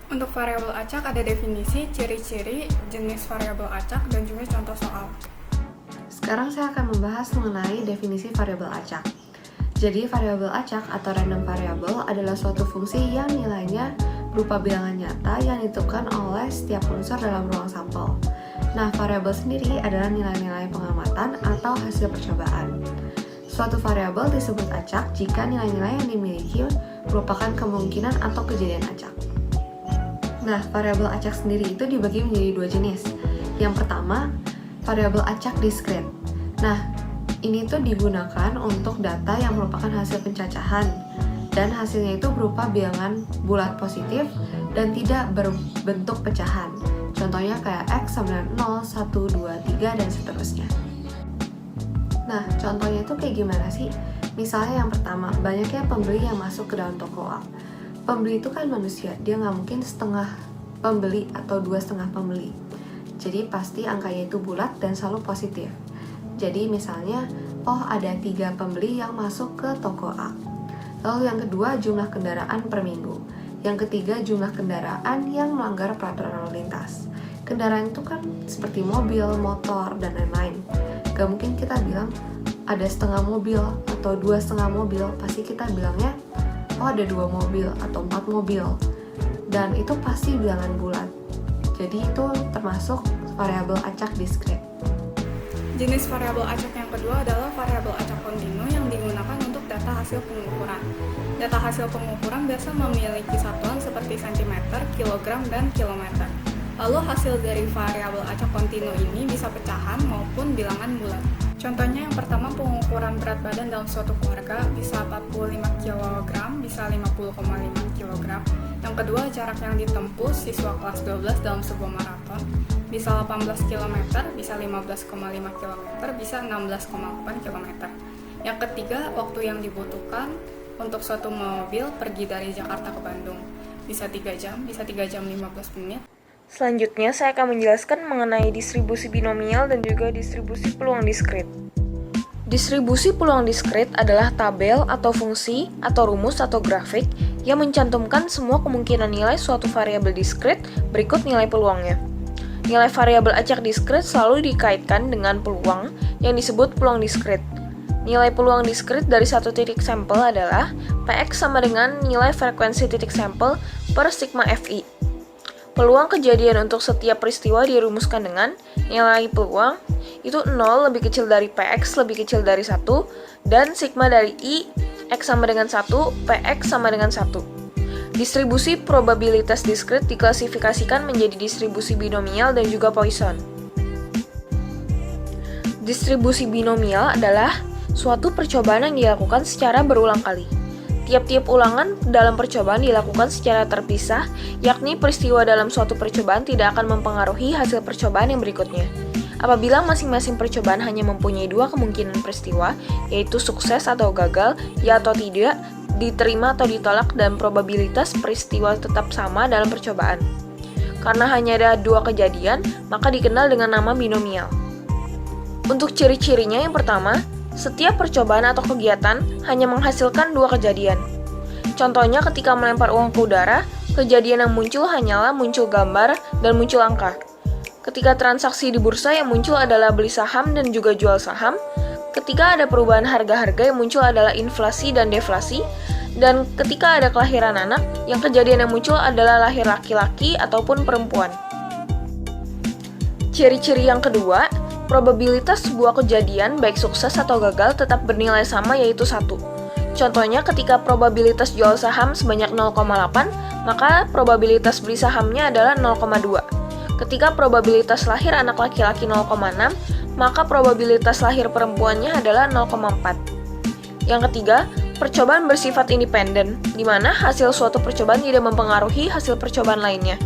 Untuk variabel acak ada definisi, ciri-ciri, jenis variabel acak, dan juga contoh soal. Sekarang saya akan membahas mengenai definisi variabel acak. Jadi, variabel acak atau random variable adalah suatu fungsi yang nilainya berupa bilangan nyata yang ditentukan oleh setiap unsur dalam ruang sampel. Nah, variabel sendiri adalah nilai-nilai pengamatan atau hasil percobaan. Suatu variabel disebut acak jika nilai-nilai yang dimiliki merupakan kemungkinan atau kejadian acak. Nah, variabel acak sendiri itu dibagi menjadi dua jenis. Yang pertama, variabel acak diskrit. Nah, ini tuh digunakan untuk data yang merupakan hasil pencacahan dan hasilnya itu berupa bilangan bulat positif dan tidak berbentuk pecahan. Contohnya kayak X sama dengan 0, 1, 2, 3, dan seterusnya. Nah, contohnya itu kayak gimana sih? Misalnya yang pertama, banyaknya pembeli yang masuk ke dalam toko A. Pembeli itu kan manusia, dia nggak mungkin setengah pembeli atau 2,5 pembeli. Jadi pasti angkanya itu bulat dan selalu positif. Jadi misalnya, ada 3 pembeli yang masuk ke toko A. Lalu yang kedua, jumlah kendaraan per minggu. Yang ketiga, jumlah kendaraan yang melanggar peraturan lalu lintas. Kendaraan itu kan seperti mobil, motor, dan lain-lain. Gak mungkin kita bilang ada setengah mobil atau 2,5 mobil, pasti kita bilangnya ada 2 mobil atau 4 mobil, dan itu pasti bilangan bulat. Jadi itu termasuk variabel acak diskrit. Jenis variabel acak yang kedua adalah variabel acak kontinu yang digunakan untuk data hasil pengukuran. Data hasil pengukuran biasa memiliki satuan seperti cm, kilogram, dan kilometer. Lalu hasil dari variabel acak kontinu ini bisa pecahan maupun bilangan bulat. Contohnya yang pertama, pengukuran berat badan dalam suatu keluarga bisa 45 kg, bisa 50,5 kg. Yang kedua, jarak yang ditempuh siswa kelas 12 dalam sebuah maraton bisa 18 km, bisa 15,5 km, bisa 16,8 km. Yang ketiga, waktu yang dibutuhkan untuk suatu mobil pergi dari Jakarta ke Bandung bisa 3 jam, bisa 3 jam 15 menit. Selanjutnya, saya akan menjelaskan mengenai distribusi binomial dan juga distribusi peluang diskrit. Distribusi peluang diskrit adalah tabel atau fungsi atau rumus atau grafik yang mencantumkan semua kemungkinan nilai suatu variabel diskrit berikut nilai peluangnya. Nilai variabel acak diskrit selalu dikaitkan dengan peluang yang disebut peluang diskrit. Nilai peluang diskrit dari satu titik sampel adalah Px sama dengan nilai frekuensi titik sampel per sigma Fi. Peluang kejadian untuk setiap peristiwa dirumuskan dengan nilai peluang itu 0 lebih kecil dari Px lebih kecil dari 1 dan sigma dari I X sama dengan 1, Px sama dengan 1. Distribusi probabilitas diskrit diklasifikasikan menjadi distribusi binomial dan juga Poisson. Distribusi binomial adalah suatu percobaan yang dilakukan secara berulang kali. Tiap-tiap ulangan dalam percobaan dilakukan secara terpisah, yakni peristiwa dalam suatu percobaan tidak akan mempengaruhi hasil percobaan yang berikutnya. Apabila masing-masing percobaan hanya mempunyai 2 kemungkinan peristiwa, yaitu sukses atau gagal, ya atau tidak, diterima atau ditolak, dan probabilitas peristiwa tetap sama dalam percobaan. Karena hanya ada 2 kejadian, maka dikenal dengan nama binomial. Untuk ciri-cirinya, yang pertama, setiap percobaan atau kegiatan hanya menghasilkan 2 kejadian. Contohnya ketika melempar uang ke udara, kejadian yang muncul hanyalah muncul gambar dan muncul angka. Ketika transaksi di bursa yang muncul adalah beli saham dan juga jual saham. Ketika ada perubahan harga-harga yang muncul adalah inflasi dan deflasi. Dan ketika ada kelahiran anak, yang kejadian yang muncul adalah lahir laki-laki ataupun perempuan. Ciri-ciri yang kedua, probabilitas sebuah kejadian baik sukses atau gagal tetap bernilai sama yaitu 1. Contohnya ketika probabilitas jual saham sebanyak 0,8, maka probabilitas beli sahamnya adalah 0,2. Ketika probabilitas lahir anak laki-laki 0,6, maka probabilitas lahir perempuannya adalah 0,4. Yang ketiga, percobaan bersifat independen, di mana hasil suatu percobaan tidak mempengaruhi hasil percobaan lainnya.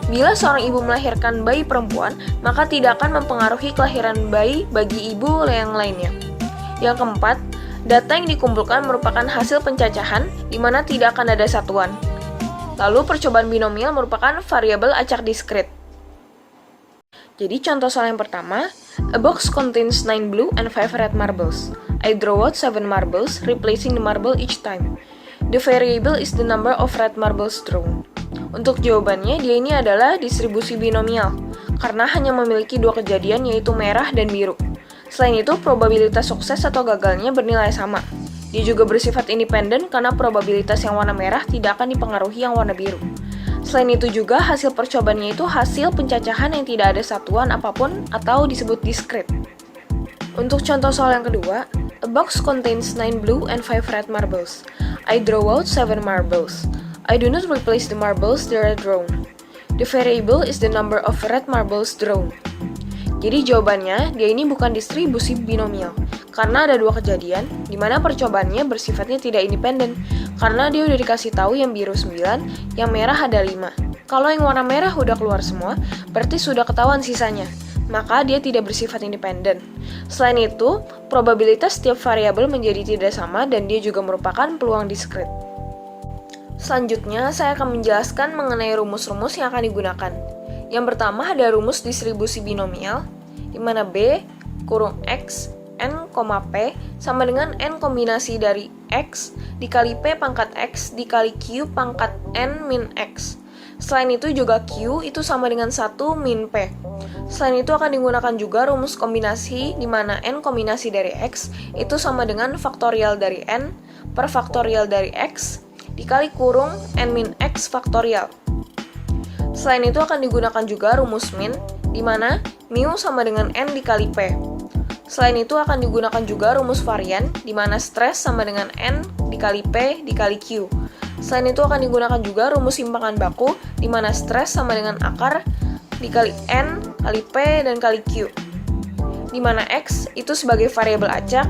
Bila seorang ibu melahirkan bayi perempuan, maka tidak akan mempengaruhi kelahiran bayi bagi ibu yang lainnya. Yang keempat, data yang dikumpulkan merupakan hasil pencacahan, di mana tidak akan ada satuan. Lalu, percobaan binomial merupakan variabel acak diskrit. Jadi, contoh soal yang pertama, a box contains 9 blue and 5 red marbles. I draw out 7 marbles, replacing the marble each time. The variable is the number of red marbles drawn. Untuk jawabannya, dia ini adalah distribusi binomial, karena hanya memiliki dua kejadian yaitu merah dan biru. Selain itu, probabilitas sukses atau gagalnya bernilai sama. Dia juga bersifat independen karena probabilitas yang warna merah tidak akan dipengaruhi yang warna biru. Selain itu juga, hasil percobaannya itu hasil pencacahan yang tidak ada satuan apapun atau disebut diskrit. Untuk contoh soal yang kedua, a box contains 9 blue and 5 red marbles. I draw out 7 marbles. I do not replace the marbles that are drawn. The variable is the number of red marbles drawn. Jadi jawabannya, dia ini bukan distribusi binomial, karena ada dua kejadian, di mana percobaannya bersifatnya tidak independen, karena dia udah dikasih tahu yang biru 9, yang merah ada 5. Kalau yang warna merah udah keluar semua, berarti sudah ketahuan sisanya, maka dia tidak bersifat independen. Selain itu, probabilitas setiap variabel menjadi tidak sama dan dia juga merupakan peluang diskrit. Selanjutnya, saya akan menjelaskan mengenai rumus-rumus yang akan digunakan. Yang pertama ada rumus distribusi binomial, di mana B kurung X, N, P sama dengan N kombinasi dari X dikali P pangkat X dikali Q pangkat N min X. Selain itu juga Q itu sama dengan 1 min P. Selain itu akan digunakan juga rumus kombinasi di mana N kombinasi dari X itu sama dengan faktorial dari N per faktorial dari X dikali kurung N min X faktorial. Selain itu akan digunakan juga rumus min, di mana mu sama dengan N dikali P. Selain itu akan digunakan juga rumus varian, di mana stres sama dengan N dikali P dikali Q. Selain itu akan digunakan juga rumus simpangan baku, di mana stres sama dengan akar dikali N kali P dan kali Q. Di mana X itu sebagai variabel acak,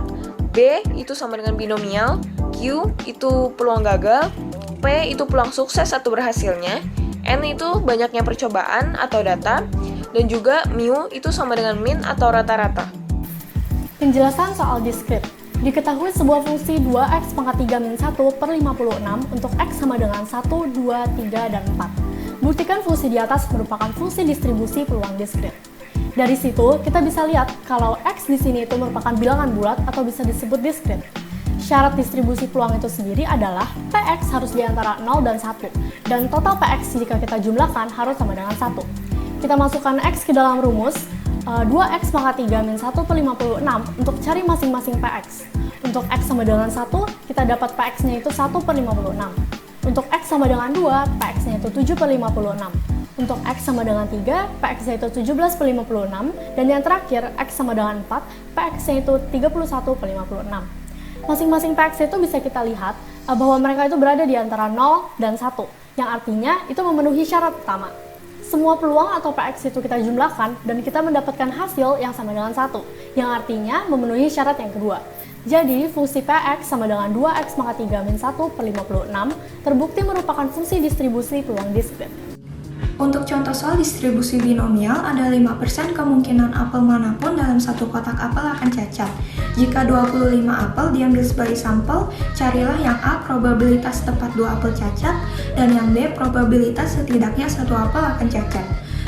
B itu sama dengan binomial, Q itu peluang gagal, P itu peluang sukses atau berhasilnya, N itu banyaknya percobaan atau data, dan juga mu itu sama dengan min atau rata-rata. Penjelasan soal diskrit. Diketahui sebuah fungsi 2x pangkat 3 min 1 per 56 untuk x sama dengan 1, 2, 3, dan 4. Buktikan fungsi di atas merupakan fungsi distribusi peluang diskrit. Dari situ, kita bisa lihat kalau x di sini itu merupakan bilangan bulat atau bisa disebut diskrit. Syarat distribusi peluang itu sendiri adalah Px harus di antara 0 dan 1, dan total Px jika kita jumlahkan harus sama dengan 1. Kita masukkan X ke dalam rumus 2x pangkat 3 min 1 per 56 untuk cari masing-masing Px. Untuk X sama dengan 1, kita dapat Px-nya itu 1 per 56. Untuk X sama dengan 2, Px-nya itu 7 per 56. Untuk X sama dengan 3, Px-nya itu 17 per 56. Dan yang terakhir, X sama dengan 4, Px-nya itu 31 per 56. Masing-masing Px itu bisa kita lihat bahwa mereka itu berada di antara 0 dan 1, yang artinya itu memenuhi syarat pertama. Semua peluang atau Px itu kita jumlahkan dan kita mendapatkan hasil yang sama dengan 1, yang artinya memenuhi syarat yang kedua. Jadi, fungsi Px sama dengan 2x pangkat 3 min 1 per 56 terbukti merupakan fungsi distribusi peluang diskrit. Untuk contoh soal distribusi binomial, ada 5% kemungkinan apel manapun dalam satu kotak apel akan cacat. Jika 25 apel diambil sebagai sampel, carilah yang A probabilitas tepat 2 apel cacat, dan yang B probabilitas setidaknya 1 apel akan cacat.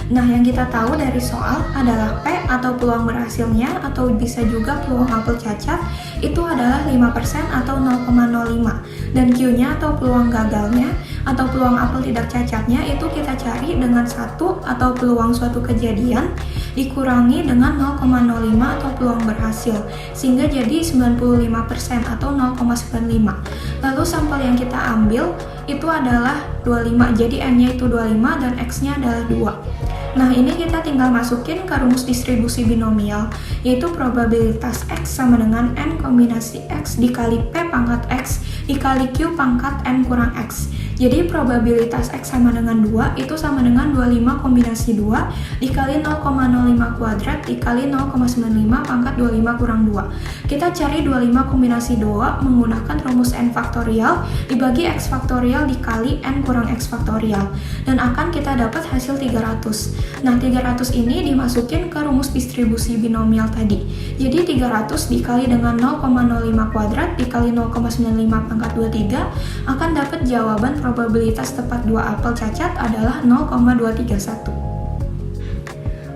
Nah, yang kita tahu dari soal adalah P atau peluang berhasilnya atau bisa juga peluang apel cacat itu adalah 5% atau 0,05, dan Q-nya atau peluang gagalnya atau peluang apel tidak cacatnya itu kita cari dengan 1 atau peluang suatu kejadian dikurangi dengan 0,05 atau peluang berhasil, sehingga jadi 95% atau 0,95. Lalu sampel yang kita ambil itu adalah 25, jadi N-nya itu 25 dan X-nya adalah 2. Nah, ini kita tinggal masukin ke rumus distribusi binomial, yaitu probabilitas X sama dengan N kombinasi X dikali P pangkat X dikali Q pangkat N kurang X. Jadi probabilitas X sama dengan 2 itu sama dengan 25 kombinasi 2 dikali 0,05 kuadrat dikali 0,95 pangkat 25 kurang 2. Kita cari 25 kombinasi 2 menggunakan rumus N faktorial dibagi X faktorial dikali N kurang X faktorial. Dan akan kita dapat hasil 300. Nah, 300 ini dimasukin ke rumus distribusi binomial tadi. Jadi 300 dikali dengan 0,05 kuadrat dikali 0,95 pangkat 23 akan dapat jawaban probabilitas tepat 2 apel cacat adalah 0,231.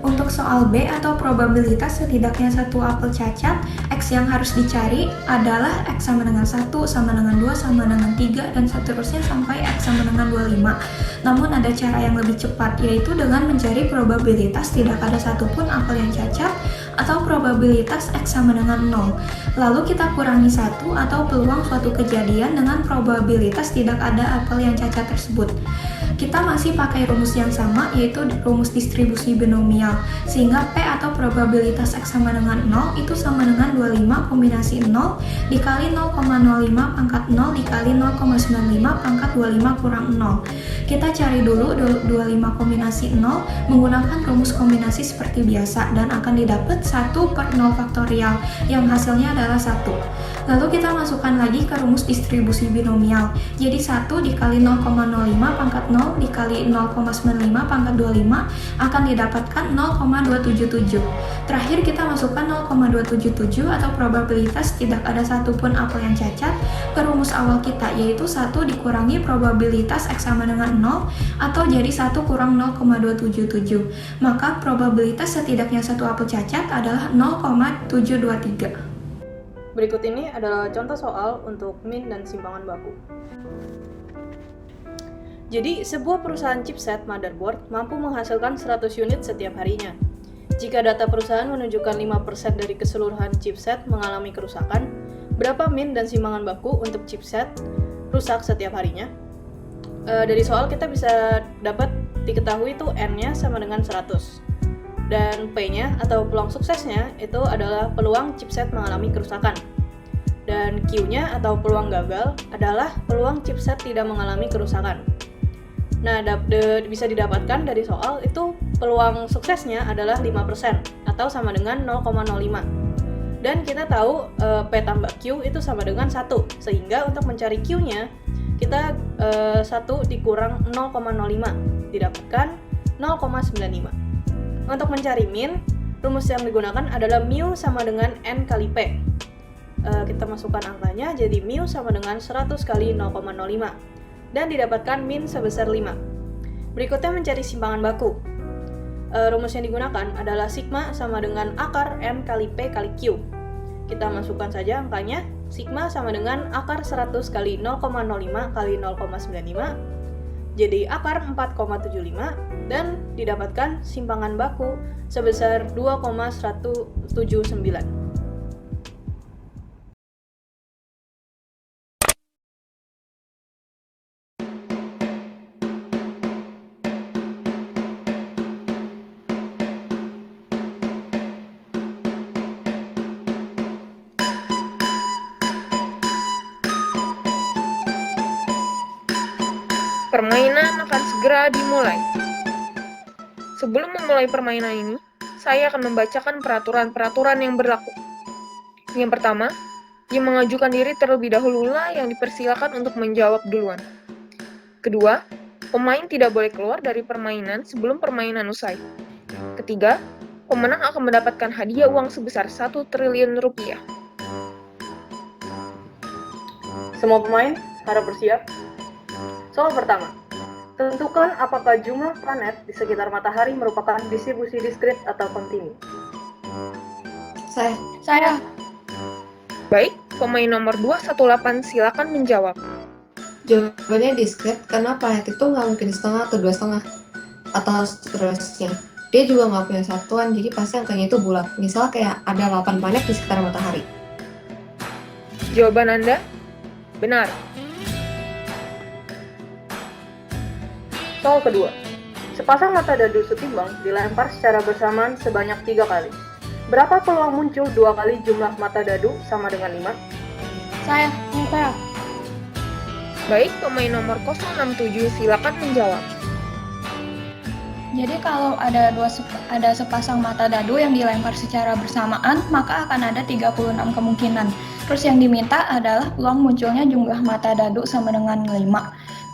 Untuk soal B atau probabilitas setidaknya 1 apel cacat, X yang harus dicari adalah X sama dengan 1, sama dengan 2, sama dengan 3, dan seterusnya sampai X sama dengan 25. Namun ada cara yang lebih cepat, yaitu dengan mencari probabilitas tidak ada satupun apel yang cacat atau probabilitas X sama dengan 0. Lalu kita kurangi 1 atau peluang suatu kejadian dengan probabilitas tidak ada apel yang cacat tersebut. Kita masih pakai rumus yang sama, yaitu rumus distribusi binomial, sehingga P atau probabilitas X sama dengan 0 itu sama dengan 25 kombinasi 0 dikali 0,05 pangkat 0 dikali 0,95 pangkat 25 kurang 0. Kita cari dulu 25 kombinasi 0 menggunakan rumus kombinasi seperti biasa dan akan didapat 1 per 0 faktorial yang hasilnya adalah 1. Lalu kita masukkan lagi ke rumus distribusi binomial. Jadi 1 dikali 0,05 pangkat 0 dikali 0,95 pangkat 25 akan didapatkan 0,277. Terakhir kita masukkan 0,277 atau probabilitas tidak ada satupun apel yang cacat ke rumus awal kita, yaitu 1 dikurangi probabilitas X sama dengan 0 atau jadi 1 kurang 0,277. Maka probabilitas setidaknya 1 apel cacat adalah 0,723. Berikut ini adalah contoh soal untuk min dan simpangan baku. Jadi, sebuah perusahaan chipset motherboard mampu menghasilkan 100 unit setiap harinya. Jika data perusahaan menunjukkan 5% dari keseluruhan chipset mengalami kerusakan, berapa min dan simpangan baku untuk chipset rusak setiap harinya? Dari soal kita bisa dapat diketahui itu N-nya sama dengan 100. Dan P-nya atau peluang suksesnya itu adalah peluang chipset mengalami kerusakan. Dan Q-nya atau peluang gagal adalah peluang chipset tidak mengalami kerusakan. Nah, bisa didapatkan dari soal itu peluang suksesnya adalah 5% atau sama dengan 0,05. Dan kita tahu P tambah Q itu sama dengan 1, sehingga untuk mencari Q-nya kita 1 dikurang 0,05 didapatkan 0,95. Untuk mencari min, rumus yang digunakan adalah mu sama dengan N kali P. Kita masukkan angkanya, jadi mu sama dengan 100 kali 0,05 dan didapatkan min sebesar 5. Berikutnya mencari simpangan baku. Rumus yang digunakan adalah sigma sama dengan akar N kali P kali Q. Kita masukkan saja angkanya, sigma sama dengan akar 100 kali 0,05 kali 0,95 jadi akar 4,75 dan didapatkan simpangan baku sebesar 2,179. Permainan akan segera dimulai. Sebelum memulai permainan ini, saya akan membacakan peraturan-peraturan yang berlaku. Yang pertama, yang mengajukan diri terlebih dahululah yang dipersilakan untuk menjawab duluan. Kedua, pemain tidak boleh keluar dari permainan sebelum permainan usai. Ketiga, pemenang akan mendapatkan hadiah uang sebesar 1 triliun rupiah. Semua pemain harap bersiap. Soal pertama, tentukan apakah jumlah planet di sekitar matahari merupakan distribusi diskrit atau kontinu. Saya. Baik, pemain nomor 218 silakan menjawab. Jawabannya diskret karena planet itu nggak mungkin setengah atau 2,5 atau seterusnya. Dia juga nggak punya satuan, jadi pasti angkanya itu bulat. Misal kayak ada 8 planet di sekitar matahari. Jawaban Anda benar. Soal kedua, sepasang mata dadu setimbang dilempar secara bersamaan sebanyak 3 kali. Berapa peluang muncul 2 kali jumlah mata dadu sama dengan 5? Saya. Baik, pemain nomor 067 silakan menjawab. Jadi kalau ada sepasang mata dadu yang dilempar secara bersamaan, maka akan ada 36 kemungkinan. Terus yang diminta adalah peluang munculnya jumlah mata dadu sama dengan 5.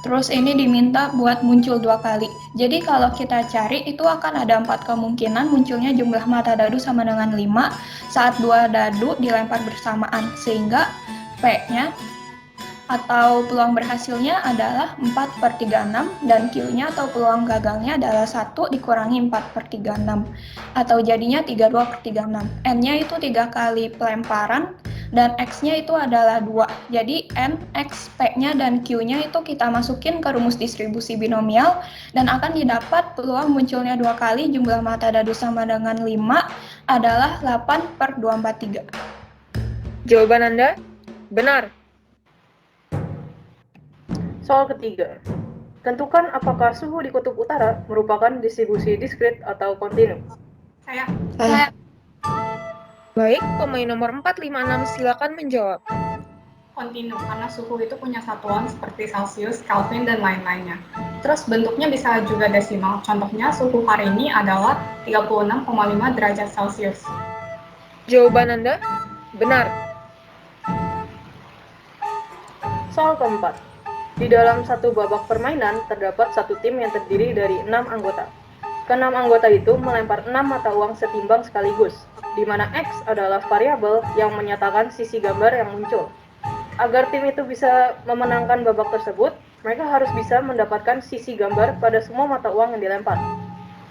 Terus ini diminta buat muncul 2 kali. Jadi kalau kita cari itu akan ada 4 kemungkinan munculnya jumlah mata dadu sama dengan 5 saat 2 dadu dilempar bersamaan. Sehingga P-nya atau peluang berhasilnya adalah 4/36 dan Q-nya atau peluang gagalnya adalah 1 dikurangi 4/36 atau jadinya 32/36. N-nya itu 3 kali pelemparan dan X-nya itu adalah 2. Jadi N, X, P-nya dan Q-nya itu kita masukin ke rumus distribusi binomial dan akan didapat peluang munculnya 2 kali jumlah mata dadu sama dengan 5 adalah 8/243. Jawaban Anda benar. Soal ketiga. Tentukan apakah suhu di kutub utara merupakan distribusi diskrit atau kontinu. Saya. Baik, pemain nomor 456 silakan menjawab. Kontinu, karena suhu itu punya satuan seperti Celsius, Kelvin, dan lain-lainnya. Terus bentuknya bisa juga desimal. Contohnya suhu hari ini adalah 36,5 derajat Celcius. Jawaban Anda benar. Soal keempat. Di dalam satu babak permainan, terdapat satu tim yang terdiri dari 6 anggota. Keenam anggota itu melempar 6 mata uang setimbang sekaligus, di mana X adalah variabel yang menyatakan sisi gambar yang muncul. Agar tim itu bisa memenangkan babak tersebut, mereka harus bisa mendapatkan sisi gambar pada semua mata uang yang dilempar.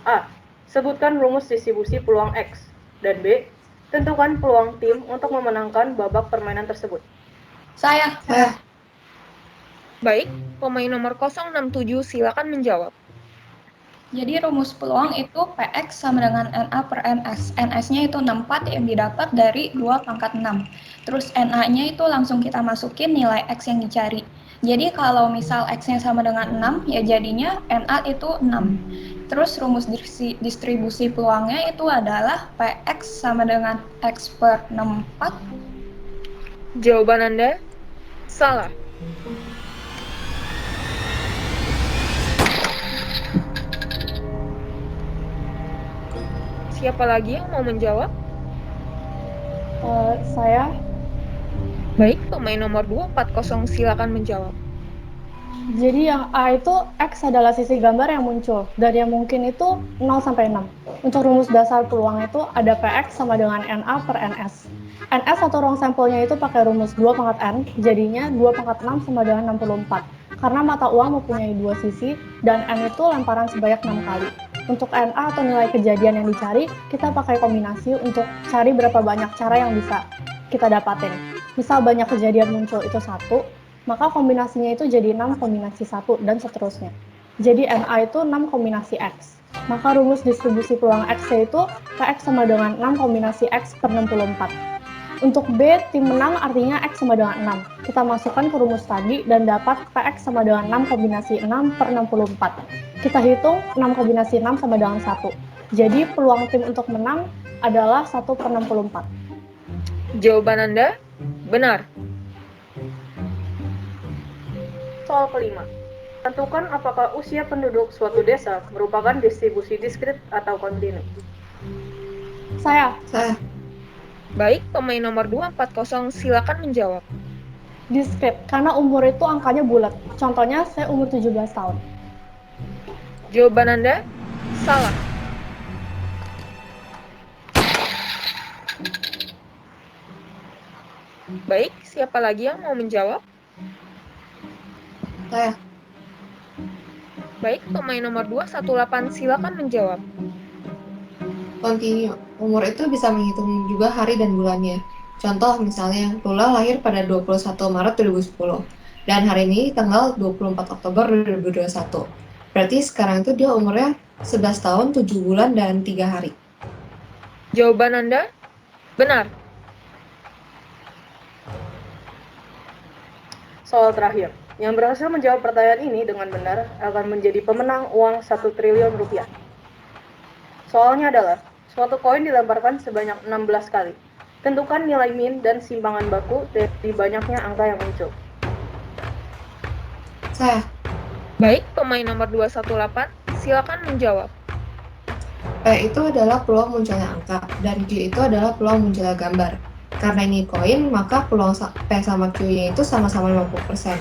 A. Sebutkan rumus distribusi peluang X. Dan B. Tentukan peluang tim untuk memenangkan babak permainan tersebut. Saya. Baik, pemain nomor 067 silakan menjawab. Jadi rumus peluang itu Px sama dengan Na per Ns. Ns-nya itu 64 yang didapat dari 2 pangkat 6. Terus Na-nya itu langsung kita masukin nilai X yang dicari. Jadi kalau misal X-nya sama dengan 6, ya jadinya Na itu 6. Terus rumus distribusi peluangnya itu adalah Px sama dengan X per 64. Jawaban Anda salah. Siapa lagi yang mau menjawab? Saya. Baik, pemain nomor 240 silakan menjawab. Jadi yang A itu X adalah sisi gambar yang muncul, dan yang mungkin itu 0 sampai 6. Untuk rumus dasar peluang itu ada Px sama dengan Na per Ns. Ns atau ruang sampelnya itu pakai rumus 2 pangkat N, jadinya 2 pangkat 6 sama dengan 64. Karena mata uang mempunyai 2 sisi, dan N itu lemparan sebanyak 6 kali. Untuk Na atau nilai kejadian yang dicari, kita pakai kombinasi untuk cari berapa banyak cara yang bisa kita dapatin. Misal banyak kejadian muncul itu 1, maka kombinasinya itu jadi 6 kombinasi 1 dan seterusnya. Jadi Na itu 6 kombinasi X. Maka rumus distribusi peluang X itu Px sama dengan 6 kombinasi X per 64. Untuk B, tim menang artinya X sama dengan 6. Kita masukkan ke rumus tadi dan dapat Px sama dengan 6 kombinasi 6 per 64. Kita hitung 6 kombinasi 6 sama dengan 1. Jadi peluang tim untuk menang adalah 1 per 64. Jawaban Anda benar. Soal kelima. Tentukan apakah usia penduduk suatu desa merupakan distribusi diskrit atau kontinu. Saya. Baik, pemain nomor 240 silakan menjawab. Diskrit, karena umur itu angkanya bulat. Contohnya saya umur 17 tahun. Jawaban Anda salah. Baik, siapa lagi yang mau menjawab? Saya. Baik, pemain nomor 218 silakan menjawab. Kontinu. Umur itu bisa menghitung juga hari dan bulannya. Contoh misalnya, Lula lahir pada 21 Maret 2010 dan hari ini tanggal 24 Oktober 2021. Berarti sekarang itu dia umurnya 11 tahun, 7 bulan, dan 3 hari. Jawaban Anda benar. Soal terakhir. Yang berhasil menjawab pertanyaan ini dengan benar akan menjadi pemenang uang 1 triliun rupiah. Soalnya adalah, suatu koin dilemparkan sebanyak 16 kali. Tentukan nilai min dan simpangan baku dari banyaknya angka yang muncul. Saya. Baik, pemain nomor 218, silakan menjawab. P itu adalah peluang munculnya angka, dan Q itu adalah peluang munculnya gambar. Karena ini koin, maka peluang P sama Q-nya itu sama-sama 50%.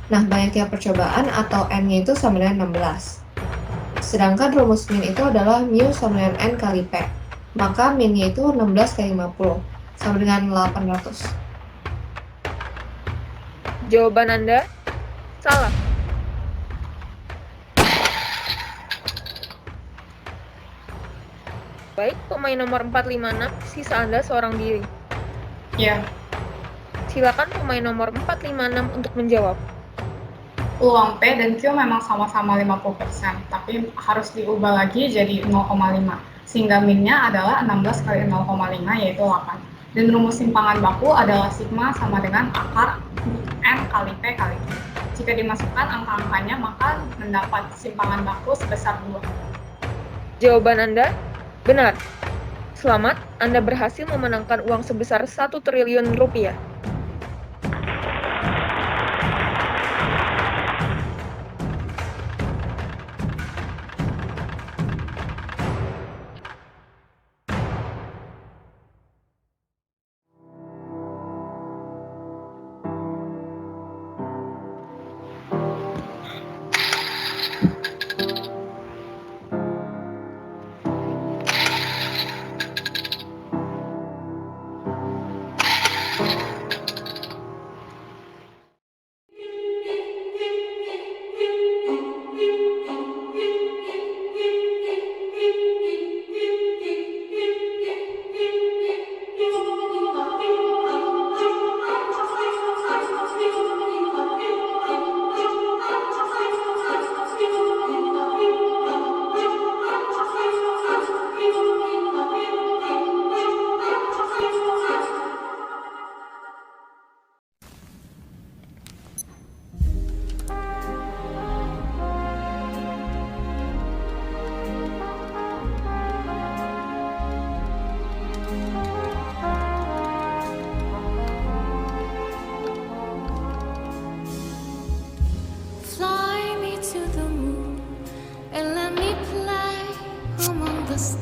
Nah, banyaknya percobaan atau N-nya itu sama dengan 16. Sedangkan rumus min itu adalah mu sama dengan N kali P. Maka min-nya itu 16 kali 50, sama dengan 800. Jawaban Anda salah. Baik, pemain nomor 456, sisa Anda seorang diri. Ya, Silakan pemain nomor 456 untuk menjawab. peluang P dan Q memang sama-sama 50%, tapi harus diubah lagi jadi 0,5. Sehingga min-nya adalah 16 kali 0,5 yaitu 8. Dan rumus simpangan baku adalah sigma sama dengan akar N kali P kali Q. Jika dimasukkan angka-angkanya, maka mendapat simpangan baku sebesar 2. Jawaban Anda benar. Selamat, Anda berhasil memenangkan uang sebesar 1 triliun rupiah. Fly me to the moon and let me play among the stars.